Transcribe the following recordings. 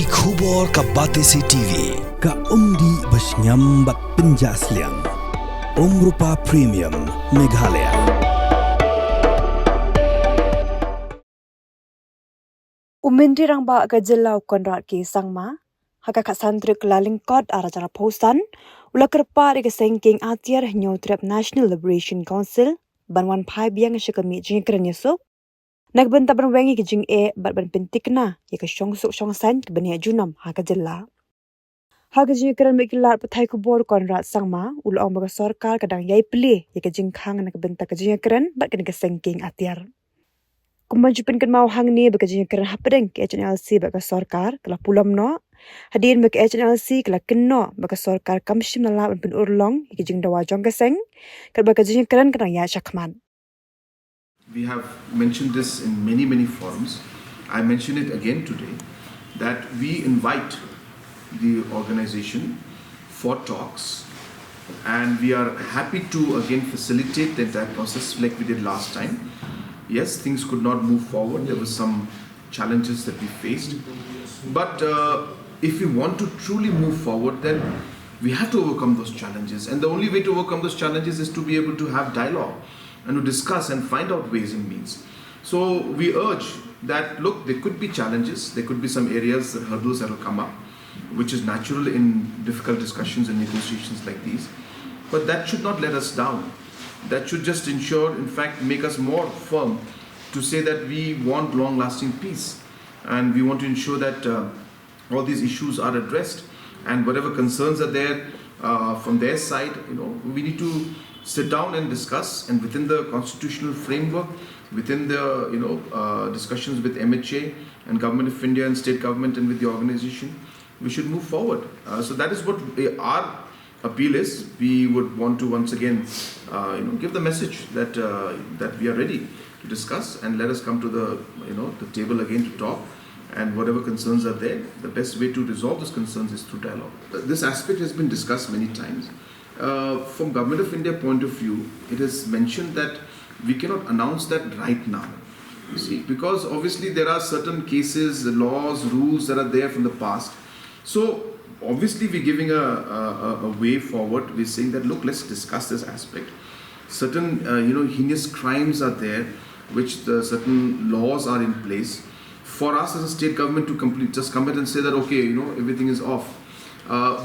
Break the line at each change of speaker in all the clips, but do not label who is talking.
Ki khubor ka Batesi TV ka umdi basnyam bat penjaslian. Rupa Premium Meghalaya.
Myntri Rangbah ka jilla konrat ki sangma haka kasantrik lalingkot arajara posan ula Kyrpad ka sengking atiar nyotrep National Liberation Council banwan Phai Biang ka Miej Jingïakren yesuk nagbenta banwengi ki jing bat ban pentikna ya ka syongsuk syongsan ki bania junam haka jilla haka Jingïakren mikilar pathai kubor konrat sangma ula ong baga sarkar kadang yai pli ya ka jingkhang nakbenta ka Jingïakren bat ka sengking atiar Kumanjupin kan mau hang ni baka Jingïakren hapdeng ke Hnlc baka sarkar kala pulam no hadir baka Hnlc kala kenno baka sarkar kamshim nala pin urlong ke jing dawa jong kaseng kala baka Jingïakren kana ya shakman.
We have mentioned this in many forums. I mention it again today that we invite the organization for talks and we are happy to again facilitate the entire process like we did last time. Yes, things could not move forward. There were some challenges that we faced. But if we want to truly move forward, then we have to overcome those challenges. And the only way to overcome those challenges is to be able to have dialogue and to discuss and find out ways and means. So we urge that, look, there could be challenges. There could be some areas, hurdles that will come up, which is natural in difficult discussions and negotiations like these. But that should not let us down. That should just ensure, in fact, make us more firm to say that we want long-lasting peace and we want to ensure that all these issues are addressed and whatever concerns are there from their side, we need to sit down and discuss, and within the constitutional framework, within the discussions with MHA and Government of India and state government and with the organization, we should move forward. So that is what our appeal is. We would want to once again give the message that that we are ready to discuss and let us come to the table again to talk, and whatever concerns are there, the best way to resolve those concerns is through dialogue. This aspect has been discussed many times. From Government of India point of view, it is mentioned that we cannot announce that right now, you see, because obviously there are certain cases, laws, rules that are there from the past. So obviously we're giving a way forward. We're saying that, look, let's discuss this aspect. Certain heinous crimes are there, which the certain laws are in place. For us as a state government to just come in and say that, okay, everything is off.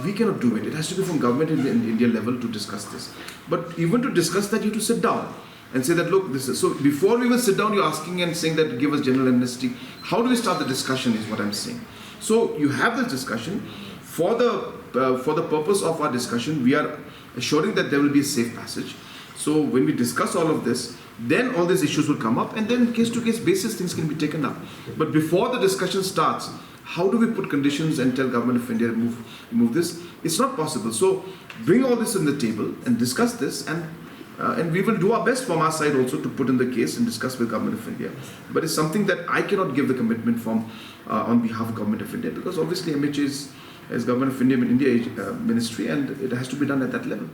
We cannot do it. It has to be from government in India level to discuss this. But even to discuss that, you have to sit down and say that, look, this is so. Before we even sit down, you're asking and saying that give us general amnesty. How do we start the discussion is what I'm saying. So you have this discussion. For the purpose of our discussion, we are assuring that there will be a safe passage. So when we discuss all of this, then all these issues will come up, and then case-to-case basis things can be taken up. But before the discussion starts, how do we put conditions and tell Government of India to move this? It's not possible. So bring all this on the table and discuss this, and we will do our best from our side also to put in the case and discuss with Government of India. But it's something that I cannot give the commitment from on behalf of Government of India, because obviously MHA is Government of India Ministry, and it has to be done at that level.